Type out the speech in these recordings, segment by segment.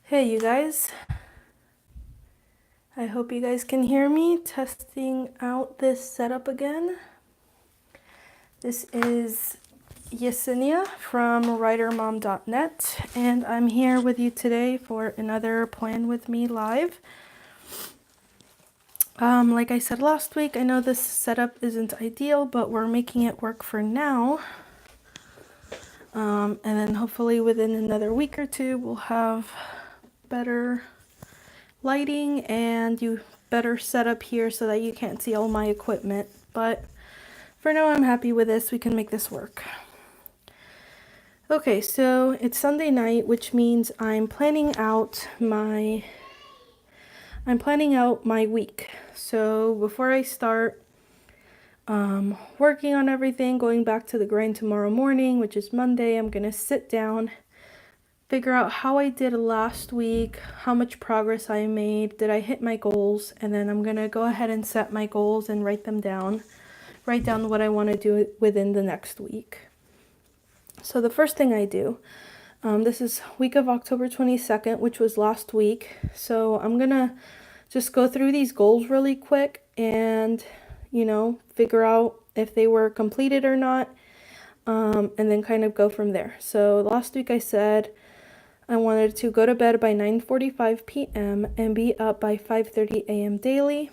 Hey, you guys. I hope you guys can hear me. Testing out this setup again. This is Yesenia from writermom.net, and I'm here with you today for another Plan With Me live. Like I said last week, I know this setup isn't ideal, but we're making it work for now. And then hopefully within another week or two, we'll have better lighting and you better setup here so that you can't see all my equipment. But for now, I'm happy with this. We can make this work. Okay, so it's Sunday night, which means I'm planning out my week. So before I start working on everything, going back to the grind tomorrow morning, which is Monday, I'm gonna sit down, figure out how I did last week, how much progress I made, did I hit my goals, and then I'm gonna go ahead and set my goals and write them down. Write down what I want to do within the next week. So the first thing I do, this is week of October 22nd, which was last week. So I'm gonna just go through these goals really quick and, figure out if they were completed or not, and then kind of go from there. So last week I said I wanted to go to bed by 9:45 p.m. and be up by 5:30 a.m. daily.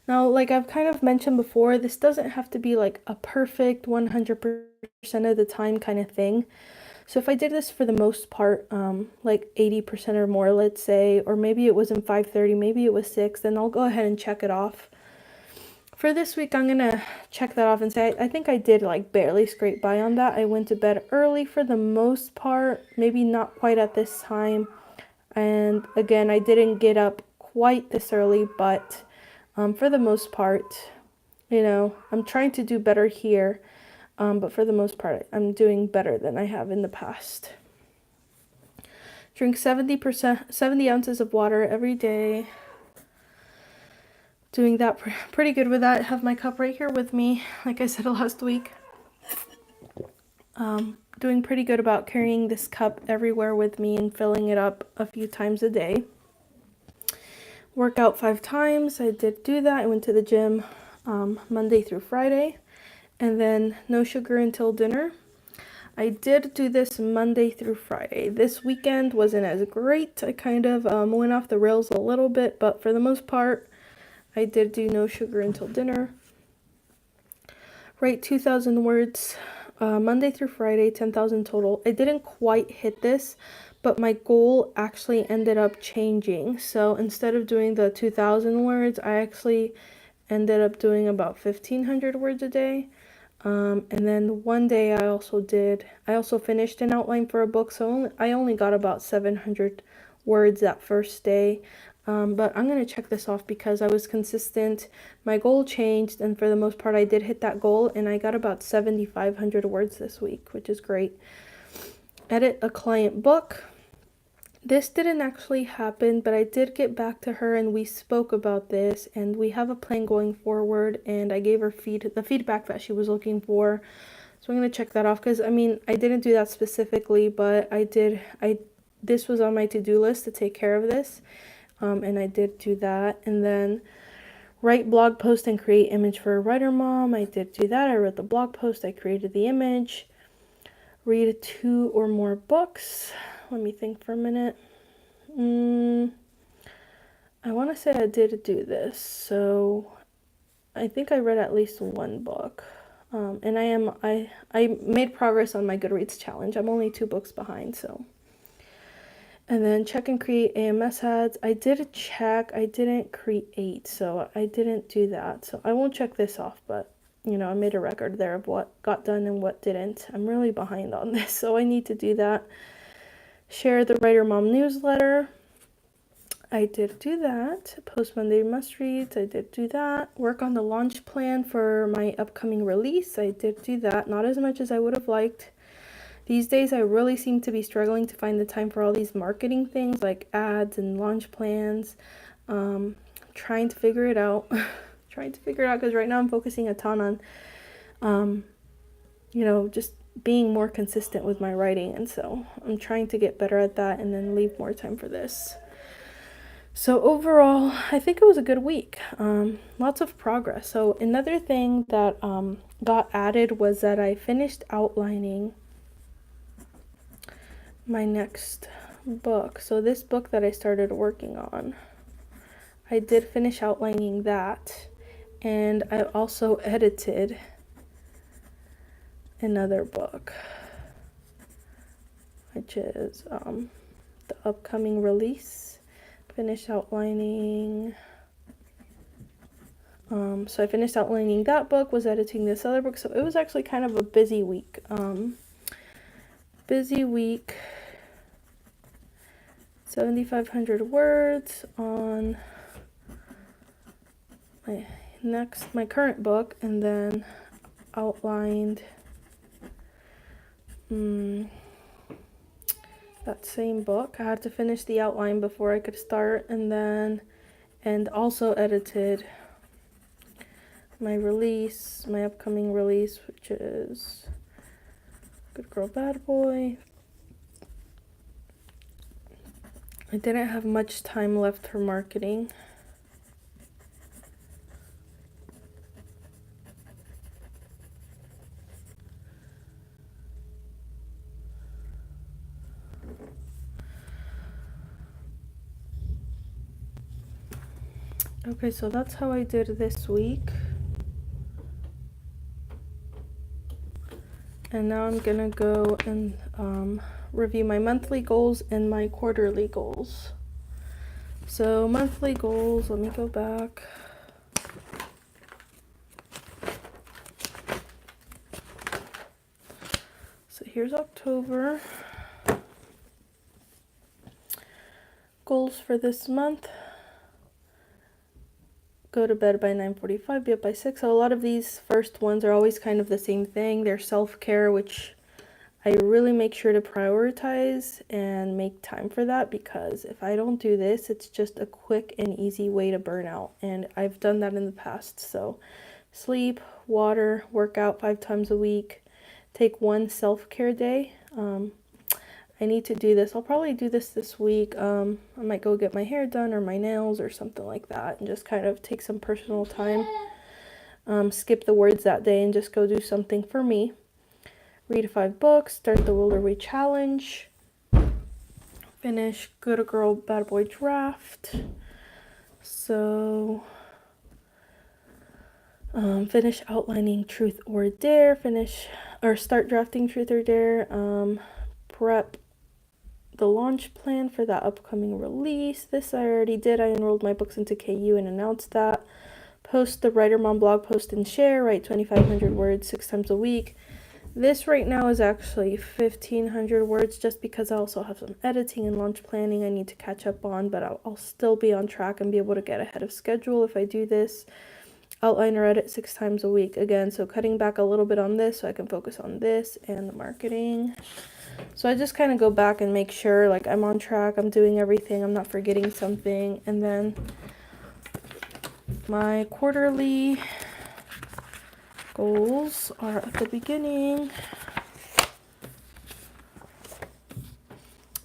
Now, like I've kind of mentioned before, this doesn't have to be like a perfect 100% of the time kind of thing. So if I did this for the most part, like 80% or more, let's say, or maybe it wasn't 5:30, maybe it was 6, then I'll go ahead and check it off. For this week, I'm gonna check that off and say I think I did like barely scrape by on that. I went to bed early for the most part, maybe not quite at this time. And again, I didn't get up quite this early, but for the most part, I'm trying to do better here, but for the most part, I'm doing better than I have in the past. Drink 70 ounces of water every day. Doing that pretty good with that. I have my cup right here with me, like I said last week. Doing pretty good about carrying this cup everywhere with me and filling it up a few times a day. Work out 5 times. I did do that. I went to the gym Monday through Friday. And then no sugar until dinner. I did do this Monday through Friday. This weekend wasn't as great. I kind of went off the rails a little bit, but for the most part, I did do no sugar until dinner. Write 2,000 words Monday through Friday, 10,000 total. I didn't quite hit this, but my goal actually ended up changing. So instead of doing the 2,000 words, I actually ended up doing about 1,500 words a day. And then one day I also finished an outline for a book, so I only got about 700 words that first day. But I'm going to check this off because I was consistent. My goal changed, and for the most part, I did hit that goal, and I got about 7,500 words this week, which is great. Edit a client book. This didn't actually happen, but I did get back to her and we spoke about this and we have a plan going forward, and I gave her the feedback that she was looking for. So I'm going to check that off because I didn't do that specifically, but this was on my to-do list to take care of this. And I did do that. And then write blog post and create image for a writer mom. I did do that. I wrote the blog post, I created the image. Read 2 or more books. Let me think for a minute. I want to say I did do this, so I think I read at least 1 book. And I made progress on my Goodreads challenge. I'm only 2 books behind, so. And then check and create AMS ads. I did check, I didn't create, so I didn't do that. So I won't check this off, but I made a record there of what got done and what didn't. I'm really behind on this, so I need to do that. Share the Writer Mom newsletter. I did do that. Post Monday must reads. I did do that. Work on the launch plan for my upcoming release. I did do that. Not as much as I would have liked. These days, I really seem to be struggling to find the time for all these marketing things like ads and launch plans. Trying to figure it out. Trying to figure it out because right now I'm focusing a ton on, just being more consistent with my writing, and so I'm trying to get better at that and then leave more time for this. So overall, I think it was a good week. Lots of progress. So another thing that got added was that I finished outlining my next book. So this book that I started working on, I did finish outlining that, and I also edited another book, which is the upcoming release. Finished outlining, so I finished outlining that book, was editing this other book, so it was actually kind of a busy week. 7,500 words on my current book, and then outlined that same book. I had to finish the outline before I could start, and also edited my upcoming release, which is Good Girl Bad Boy. I didn't have much time left for marketing. Okay, so that's how I did this week. And now I'm gonna go and review my monthly goals and my quarterly goals. So monthly goals, let me go back. So here's October. Goals for this month: go to bed by 9:45, be up by 6. So a lot of these first ones are always kind of the same thing. They're self-care, which I really make sure to prioritize and make time for that, because if I don't do this, it's just a quick and easy way to burn out. And I've done that in the past. So sleep, water, workout 5 times a week, take one self-care day. I need to do this. I'll probably do this week. I might go get my hair done or my nails or something like that, and just kind of take some personal time. Skip the words that day and just go do something for me. Read 5 books, start the Wilder Way Challenge, finish Good Girl Bad Boy draft. So finish outlining Truth or Dare, start drafting Truth or Dare, prep the launch plan for that upcoming release. This I already did. I enrolled my books into KU and announced that. Post the Writer Mom blog post and share, write 2,500 words 6 times a week. This right now is actually 1,500 words, just because I also have some editing and launch planning I need to catch up on, but I'll still be on track and be able to get ahead of schedule if I do this. Outline or edit 6 times a week. Again, so cutting back a little bit on this so I can focus on this and the marketing. So I just kind of go back and make sure like I'm on track, I'm doing everything, I'm not forgetting something. And then my quarterly goals are at the beginning.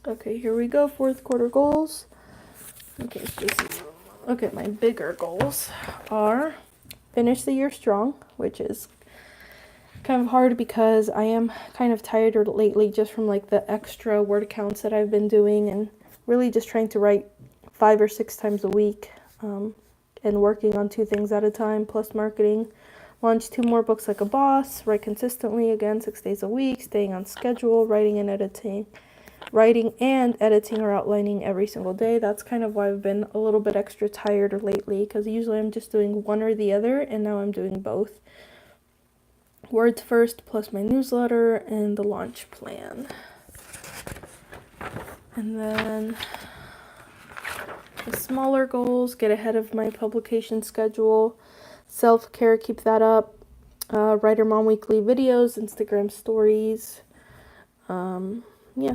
Okay, here we go. 4th quarter goals. Okay, my bigger goals are finish the year strong, which is kind of hard because I am kind of tired lately just from like the extra word counts that I've been doing, and really just trying to write 5 or 6 times a week, and working on 2 things at a time plus marketing. Launch 2 more books like a boss, write consistently, again 6 days a week, staying on schedule, writing and editing or outlining every single day. That's kind of why I've been a little bit extra tired lately, because usually I'm just doing one or the other, and now I'm doing both. Words first plus my newsletter and the launch plan. And then the smaller goals: get ahead of my publication schedule, self-care, keep that up, Writer Mom weekly videos, Instagram stories.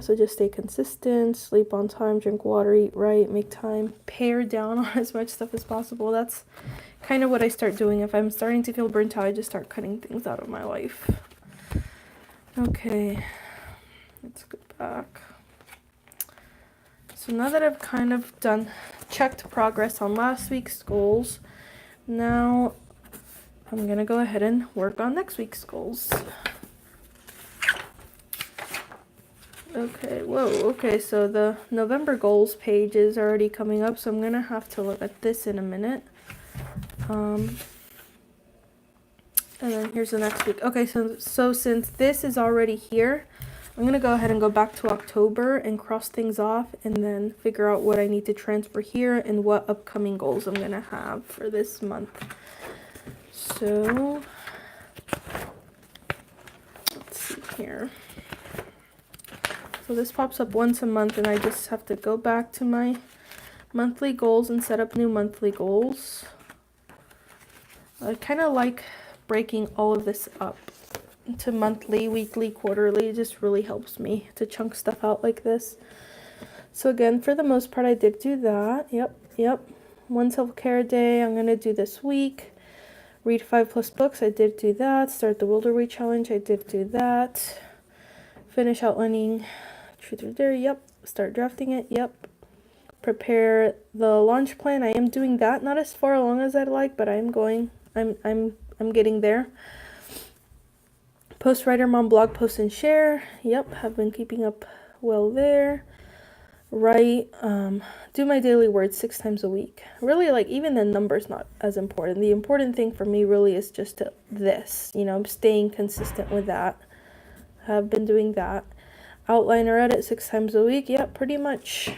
So just stay consistent, sleep on time, drink water, eat right, make time, pare down on as much stuff as possible. That's kind of what I start doing. If I'm starting to feel burnt out, I just start cutting things out of my life. Okay, let's go back. So now that I've kind of checked progress on last week's goals, now I'm gonna go ahead and work on next week's goals. Okay, whoa, okay, so the November goals page is already coming up, so I'm gonna have to look at this in a minute. And then here's the next week. Okay, so since this is already here, I'm gonna go ahead and go back to October and cross things off and then figure out what I need to transfer here and what upcoming goals I'm gonna have for this month. So let's see here. So this pops up once a month and I just have to go back to my monthly goals and set up new monthly goals. I kind of like breaking all of this up into monthly, weekly, quarterly. It just really helps me to chunk stuff out like this. So again, for the most part, I did do that. Yep. One self-care day I'm going to do this week. Read 5+ books. I did do that. Start the Wilderway challenge. I did do that. Finish outlining Truth or Dare. Yep. Start drafting it. Yep. Prepare the launch plan. I am doing that. Not as far along as I'd like, but I'm getting there. Post Writer Mom blog post and share. Yep, have been keeping up well there. Write, do my daily words 6 times a week. Really, like, even the number's not as important. The important thing for me really is just I'm staying consistent with that. Have been doing that. Outline or edit 6 times a week. Yep, pretty much.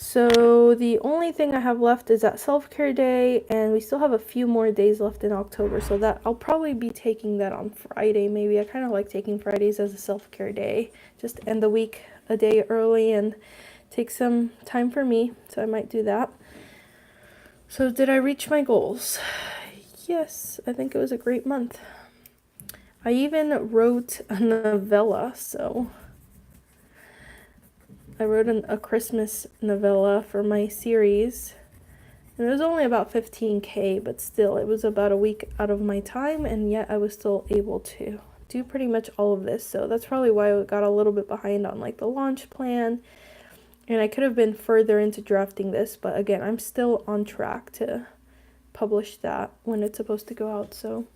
So the only thing I have left is that self-care day, and we still have a few more days left in October, so that I'll probably be taking that on Friday maybe. I kind of like taking Fridays as a self-care day, just end the week a day early and take some time for me, so I might do that. So did I reach my goals? Yes, I think it was a great month. I even wrote a novella, so I wrote a Christmas novella for my series, and it was only about 15K, but still, it was about a week out of my time, and yet I was still able to do pretty much all of this. So that's probably why I got a little bit behind on like the launch plan, and I could have been further into drafting this, but again, I'm still on track to publish that when it's supposed to go out. So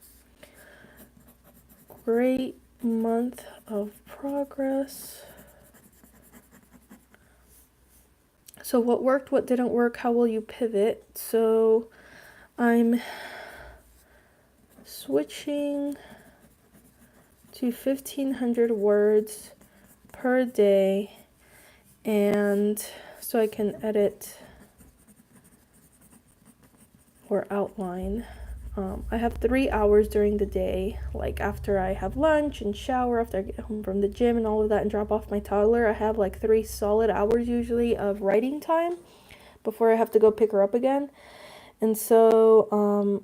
great month of progress. So what worked, what didn't work, how will you pivot? So I'm switching to 1,500 words per day, and so I can edit or outline. I have 3 hours during the day, like after I have lunch and shower, after I get home from the gym and all of that and drop off my toddler. I have like 3 solid hours usually of writing time before I have to go pick her up again. And so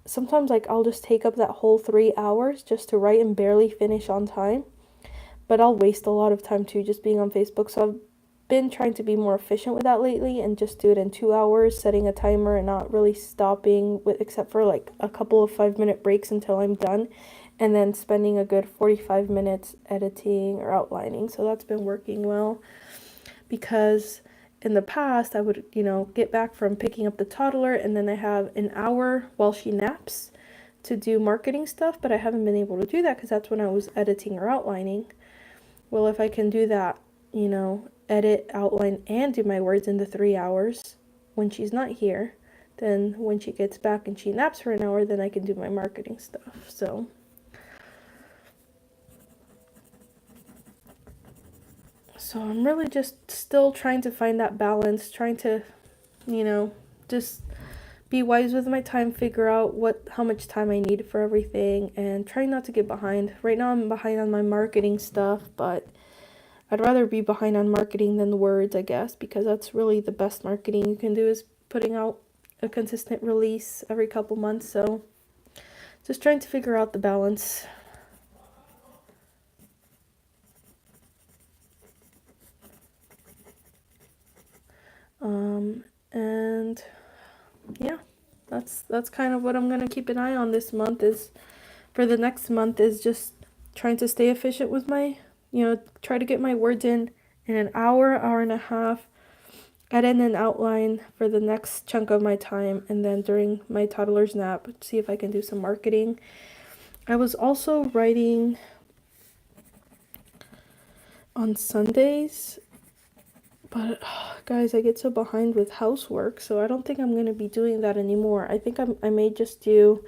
sometimes like I'll just take up that whole 3 hours just to write and barely finish on time, but I'll waste a lot of time too just being on Facebook. So I've been trying to be more efficient with that lately and just do it in 2 hours, setting a timer and not really stopping except for like a couple of 5-minute breaks until I'm done, and then spending a good 45 minutes editing or outlining. So that's been working well, because in the past I would, get back from picking up the toddler and then I have an hour while she naps to do marketing stuff, but I haven't been able to do that because that's when I was editing or outlining. Well, if I can do that, edit, outline, and do my words in the 3 hours when she's not here, then when she gets back and she naps for an hour, then I can do my marketing stuff. So I'm really just still trying to find that balance, trying to, just be wise with my time, figure out how much time I need for everything, and trying not to get behind. Right now I'm behind on my marketing stuff, but I'd rather be behind on marketing than the words, I guess, because that's really the best marketing you can do, is putting out a consistent release every couple months. So just trying to figure out the balance. And yeah, that's kind of what I'm going to keep an eye on this month, is for the next month is just trying to stay efficient with my, try to get my words in an hour, hour and a half, edit an outline for the next chunk of my time, and then during my toddler's nap, see if I can do some marketing. I was also writing on Sundays, but guys, I get so behind with housework, so I don't think I'm going to be doing that anymore. I think I may just do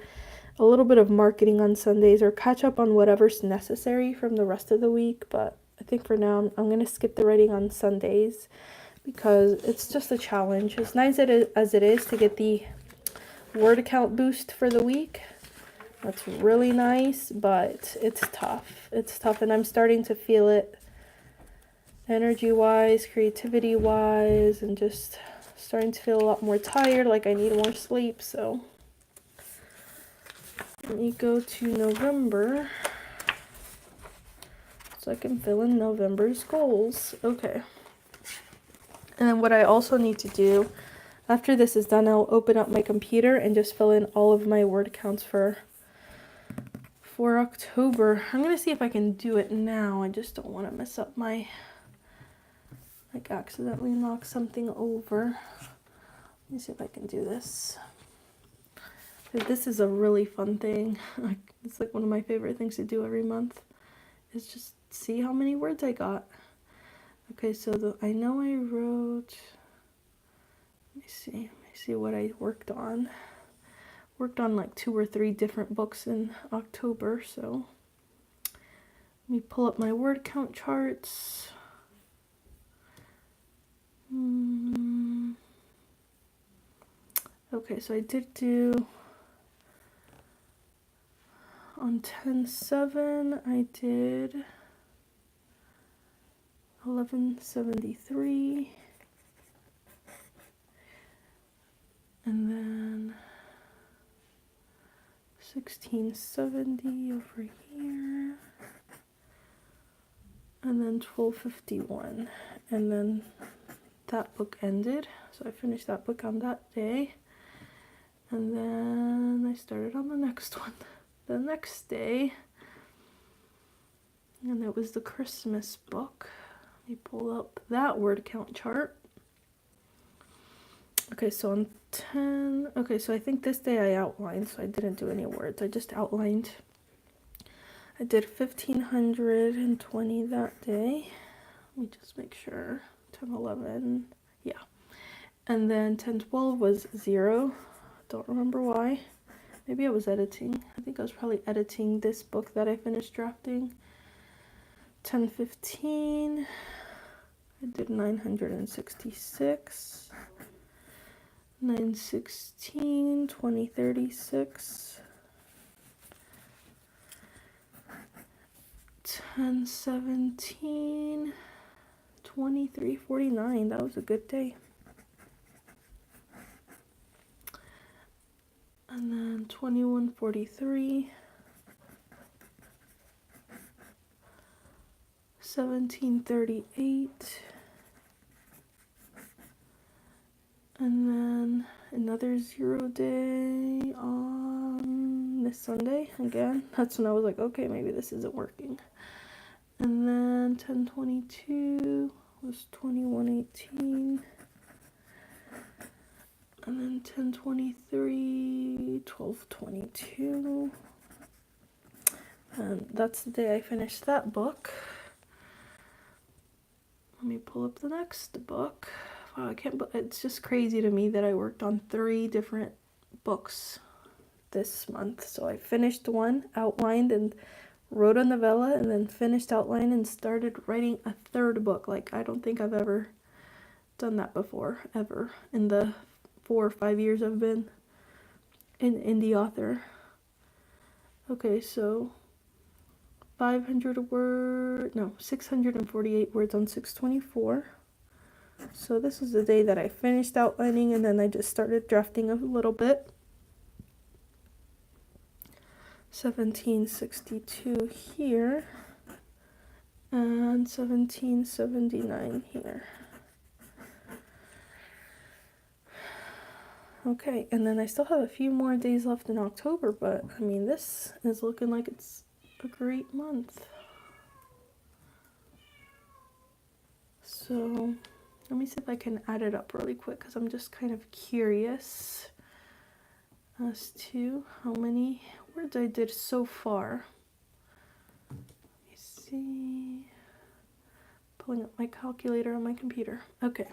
a little bit of marketing on Sundays or catch up on whatever's necessary from the rest of the week, but I think for now I'm going to skip the writing on Sundays because it's just a challenge. As nice as it is to get the word count boost for the week, that's really nice, but it's tough. It's tough, and I'm starting to feel it energy-wise, creativity-wise, and just starting to feel a lot more tired, like I need more sleep. So let me go to November so I can fill in November's goals. Okay. And then what I also need to do after this is done, I'll open up my computer and just fill in all of my word counts for October. I'm going to see if I can do it now. I just don't want to mess up my, like, accidentally knock something over. Let me see if I can do this. This is a really fun thing. It's like one of my favorite things to do every month is just see how many words I got. Okay, so I know I wrote, let me see what I worked on. Worked on like 2 or 3 different books in October, so let me pull up my word count charts. Okay, so I did do on 10/7, I did 1173, and then 1670 over here, and then 1251, and then that book ended, so I finished that book on that day, and then I started on the next one the next day, and it was the Christmas book. Let me pull up that word count chart. Okay, so on 10, okay, so I think this day I outlined, so I didn't do any words, I just outlined. I did 1520 that day. Let me just make sure. 1011, yeah. And then 1012 was 0. Don't remember why. Maybe I was editing. I think I was probably editing this book that I finished drafting. 1015, I did 966. 916, 2036. 1017, 2349. That was a good day. And then 2143, 1738, and then another 0 day on this Sunday again. That's when I was like, okay, maybe this isn't working. And then 1022 was 2118. And then 1023, 1222. And that's the day I finished that book. Let me pull up the next book. Wow, it's just crazy to me that I worked on 3 different books this month. So I finished one, outlined, and wrote a novella, and then finished outline and started writing a 3rd book. Like, I don't think I've ever done that before, ever, in the 4 or 5 years I've been an indie author. Okay, so 648 words on 624. So this is the day that I finished outlining, and then I just started drafting a little bit. 1762 here, and 1779 here. Okay, and then I still have a few more days left in October, but I mean, this is looking like it's a great month. So let me see if I can add it up really quick because I'm just kind of curious as to how many words I did so far. Let me see. Pulling up my calculator on my computer. Okay,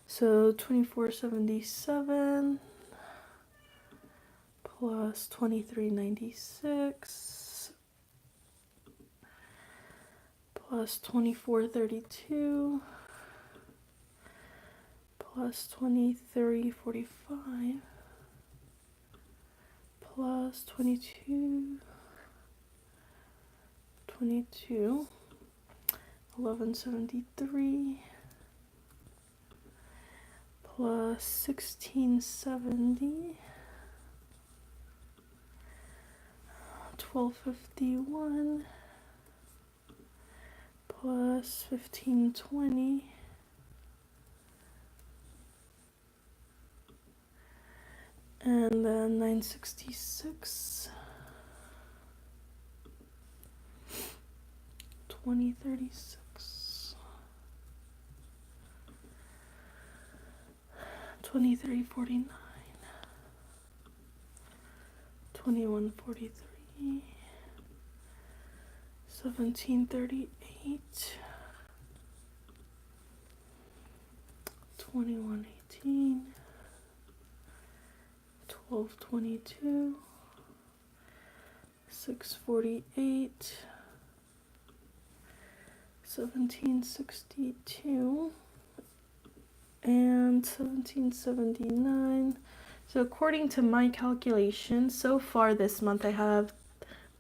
so 2477 plus 2396 plus 2432 plus 2345 plus 22 1173 plus 1670 1251 plus 1520 and then 966 2036 2349 2143 1738 2118 1222 648 1762 and 1779. So according to my calculations, so far this month I have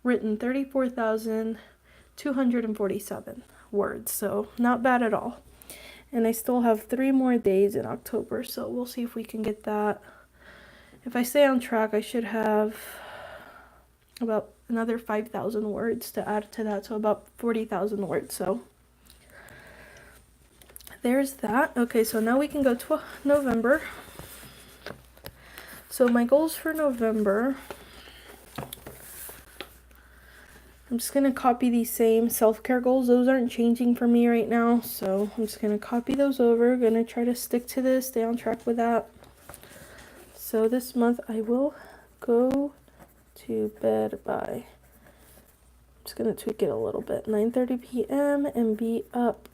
written 34,247 words, so not bad at all. And I still have 3 more days in October, so we'll see if we can get that. If I stay on track, I should have about another 5,000 words to add to that, so about 40,000 words. So there's that. Okay, so now we can go to November. So my goals for November, I'm just going to copy these same self-care goals. Those aren't changing for me right now, so I'm just going to copy those over. Going to try to stick to this, stay on track with that. So this month I will go to bed by, I'm just going to tweak it a little bit, 9:30 p.m. and be up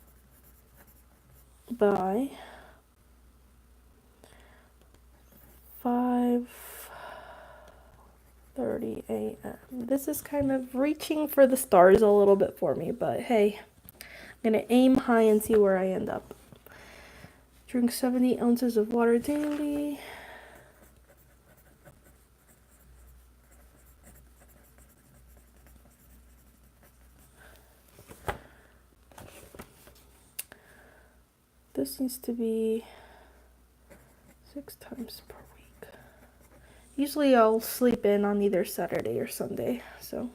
by 5:30 a.m. This is kind of reaching for the stars a little bit for me, but hey, I'm going to aim high and see where I end up. Drink 70 ounces of water daily. This needs to be 6 times per week. Usually I'll sleep in on either Saturday or Sunday, so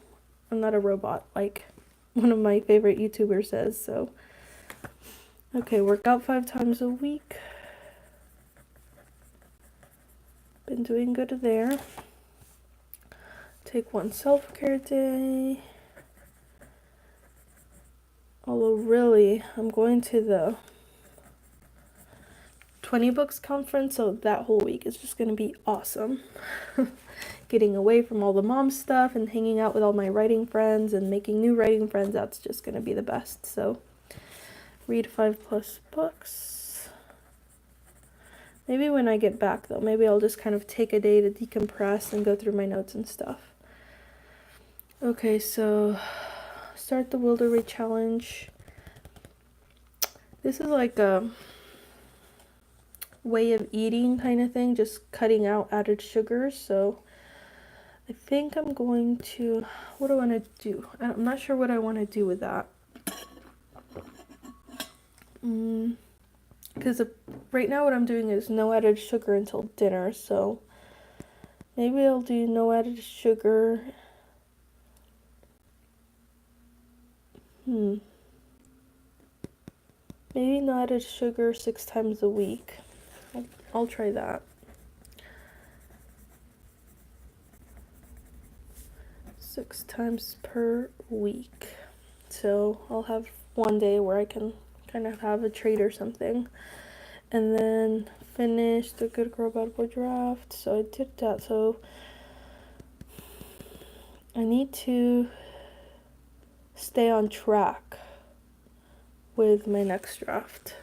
I'm not a robot like one of my favorite YouTubers says. So okay, work out 5 times a week. Been doing good there. Take 1 self-care day. Although really, I'm going to the 20 Books conference, so that whole week is just going to be awesome. Getting away from all the mom stuff and hanging out with all my writing friends and making new writing friends, that's just going to be the best. So read 5+ books. Maybe when I get back though, maybe I'll just kind of take a day to decompress and go through my notes and stuff. Okay, so start the Wilderway challenge. This is like a way of eating kind of thing, just cutting out added sugars. So I think I'm going to, what do I want to do? I'm not sure what I want to do with that. Because right now what I'm doing is no added sugar until dinner, so maybe I'll do no added sugar. Maybe no added sugar 6 times a week. I'll try that. 6 times per week. So I'll have one day where I can kind of have a treat or something. And then finish the Good Girl Bad Boy draft. So I did that. So I need to stay on track with my next draft.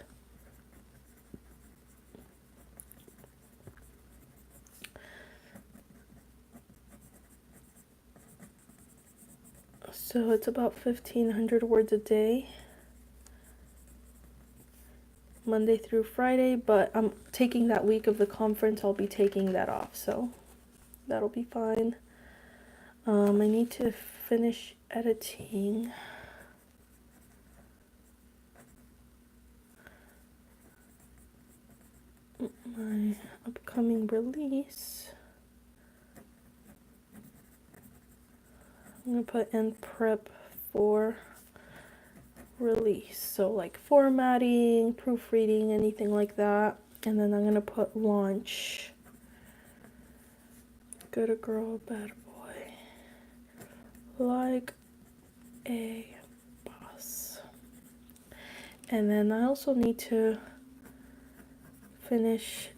So it's about 1,500 words a day, Monday through Friday, but I'm taking that week of the conference, I'll be taking that off, so that'll be fine. I need to finish editing my upcoming release. I'm gonna put in prep for release, so like formatting, proofreading, anything like that. And then I'm gonna put launch. Good girl, bad boy, like a boss. And then I also need to finish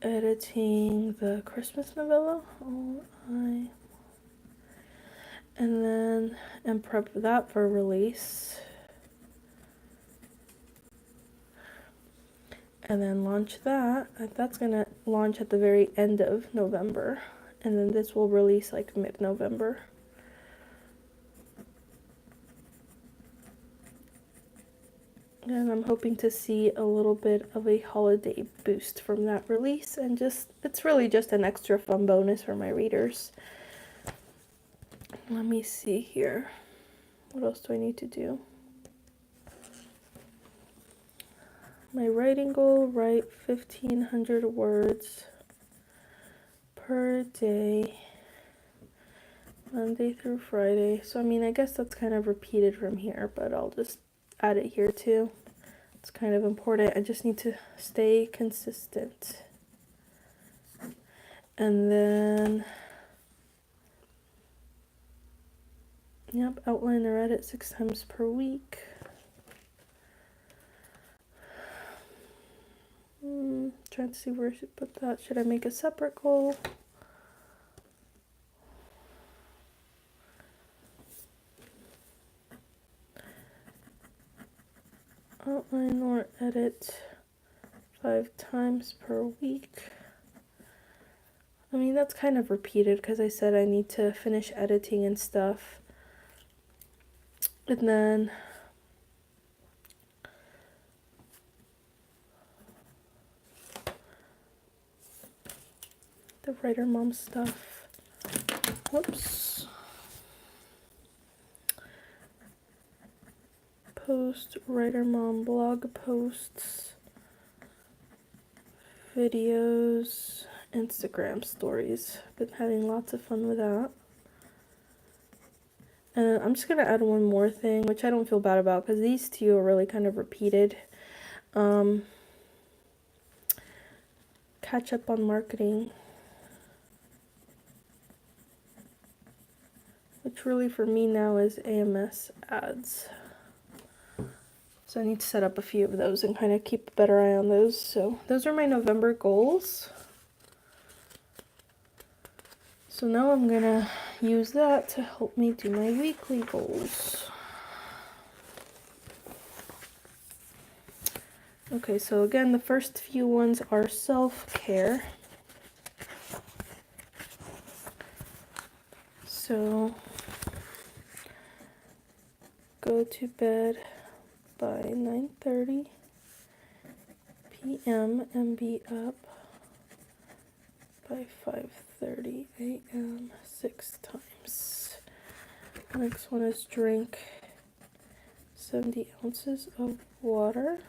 editing the Christmas novella. And prep that for release. And then launch that. That's gonna launch at the very end of November. And then this will release like mid-November. And I'm hoping to see a little bit of a holiday boost from that release. And it's really just an extra fun bonus for my readers. Let me see here. What else do I need to do? My writing goal, write 1,500 words per day, Monday through Friday. So, I mean, I guess that's kind of repeated from here, but I'll just add it here too. It's kind of important. I just need to stay consistent. And then, yep, outline or edit 6 times per week. Trying to see where I should put that. Should I make a separate goal? Outline or edit 5 times per week. I mean, that's kind of repeated because I said I need to finish editing and stuff. And then the writer mom stuff. Whoops. Post writer mom blog posts, videos, Instagram stories. Been having lots of fun with that. And I'm just gonna add one more thing, which I don't feel bad about because these two are really kind of repeated. Catch up on marketing, which really for me now is AMS ads. So I need to set up a few of those and kind of keep a better eye on those. So those are my November goals. So now I'm gonna use that to help me do my weekly goals. Okay, so again, the first few ones are self-care. So go to bed by 9:30 p.m. and be up by 5:30 a.m. 6 times. Next one is drink 70 ounces of water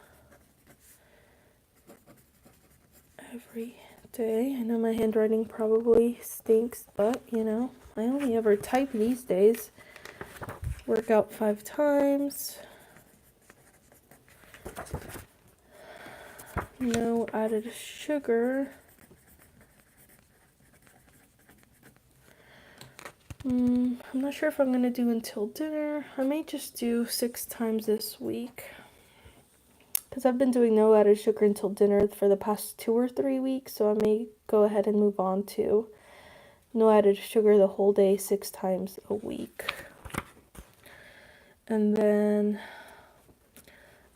every day. I know my handwriting probably stinks, but you know, I only ever type these days. Work out 5 times. No added sugar. I'm not sure if I'm going to do until dinner. I may just do 6 times this week. Because I've been doing no added sugar until dinner for the past 2 or 3 weeks. So I may go ahead and move on to no added sugar the whole day 6 times a week. And then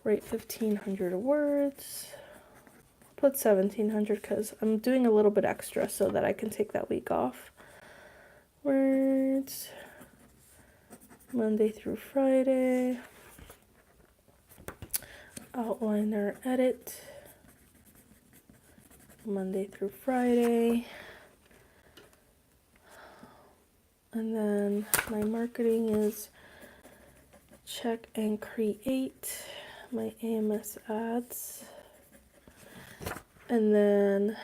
write 1,500 words. Put 1,700 because I'm doing a little bit extra so that I can take that week off. Words, Monday through Friday, outline or edit, Monday through Friday, and then my marketing is check and create my AMS ads, and then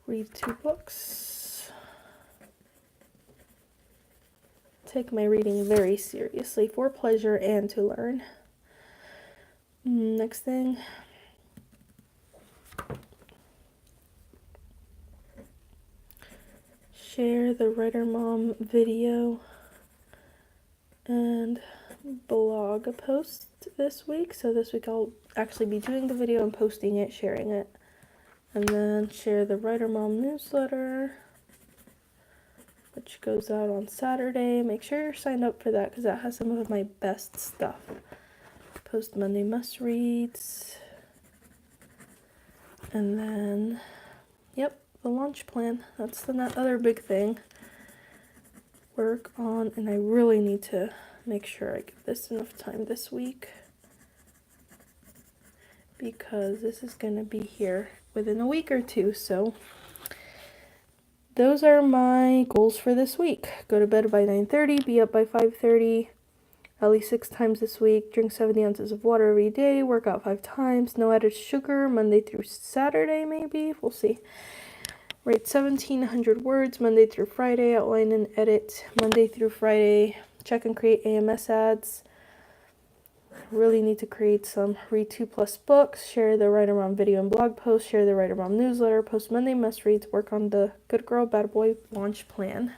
read 2 books. Take my reading very seriously for pleasure and to learn. Next thing. Share the Writer Mom video and blog post this week. So this week I'll actually be doing the video and posting it, sharing it. And then share the Writer Mom newsletter, which goes out on Saturday. Make sure you're signed up for that because that has some of my best stuff. Post Monday must reads. And then, yep, the launch plan. That's the other big thing. Work on, and I really need to make sure I give this enough time this week because this is going to be here within a week or 2, so those are my goals for this week. Go to bed by 9:30, be up by 5:30, at least 6 times this week, drink 70 ounces of water every day, work out 5 times, no added sugar Monday through Saturday maybe, we'll see. Write 1,700 words Monday through Friday, outline and edit Monday through Friday, check and create AMS ads. Really need to create some read 2+ books, share the Writer Mom video and blog post, share the Writer Mom newsletter, post Monday must reads, work on the Good Girl Bad Boy launch plan.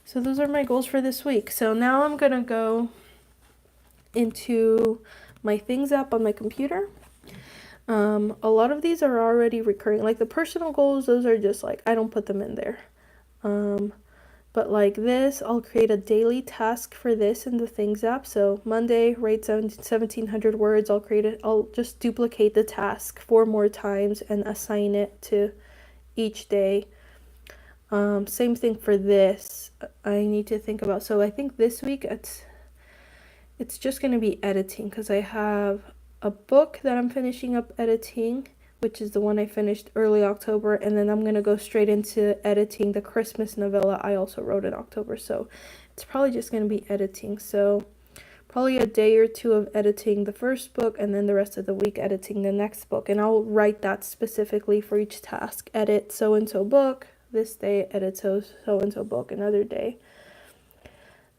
So those are my goals for this week. So now I'm gonna go into my Things app on my computer. A lot of these are already recurring, like the personal goals, those are just like I don't put them in there. But like this, I'll create a daily task for this in the Things app. So Monday, write 1,700 words. I'll just duplicate the task 4 more times and assign it to each day. Same thing for this. I need to think about. So I think this week it's just going to be editing because I have a book that I'm finishing up editing, which is the one I finished early October, and then I'm going to go straight into editing the Christmas novella I also wrote in October, so it's probably just going to be editing. So probably a day or 2 of editing the first book, and then the rest of the week editing the next book, and I'll write that specifically for each task. Edit so-and-so book this day, edit so-and-so book another day.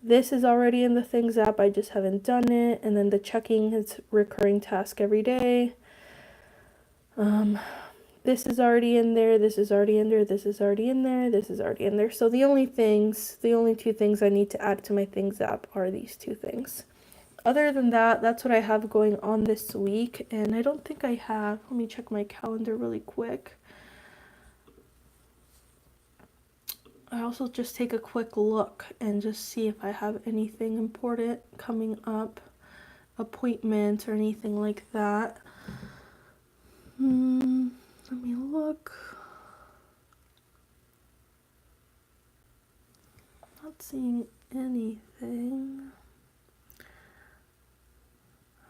This is already in the Things app, I just haven't done it, and then the checking is recurring task every day. This is already in there, this is already in there, this is already in there, this is already in there. So the only 2 things I need to add to my Things app are these 2 things. Other than that, that's what I have going on this week, and I don't think I have, let me check my calendar really quick. I also just take a quick look and just see if I have anything important coming up, appointments or anything like that. Let me look. Not seeing anything.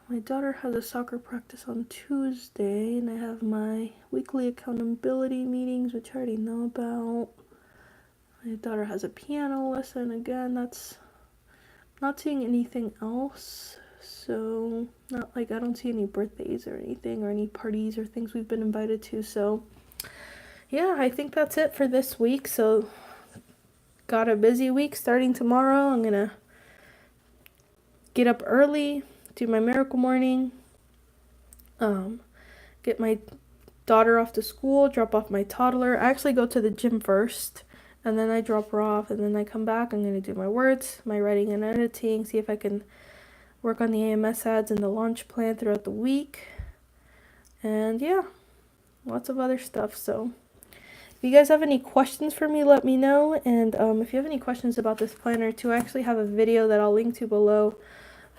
My daughter has a soccer practice on Tuesday, and I have my weekly accountability meetings, which I already know about. My daughter has a piano lesson again. That's not seeing anything else. So not like I don't see any birthdays or anything or any parties or things we've been invited to. So yeah, I think that's it for this week. So got a busy week starting tomorrow. I'm gonna get up early, do my miracle morning, get my daughter off to school, drop off my toddler. I actually go to the gym first, and then I drop her off, and then I come back. I'm going to do my words, my writing and editing, see if I can work on the AMS ads and the launch plan throughout the week. And yeah, lots of other stuff. So if you guys have any questions for me, let me know. And if you have any questions about this planner too, I actually have a video that I'll link to below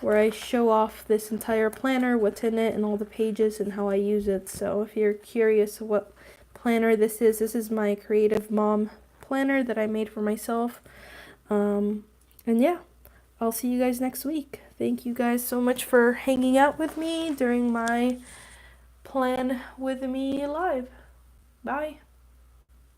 where I show off this entire planner, what's in it, and all the pages and how I use it. So if you're curious what planner this is my Creative Mom planner that I made for myself. And yeah, I'll see you guys next week. Thank you guys so much for hanging out with me during my Plan With Me live. Bye.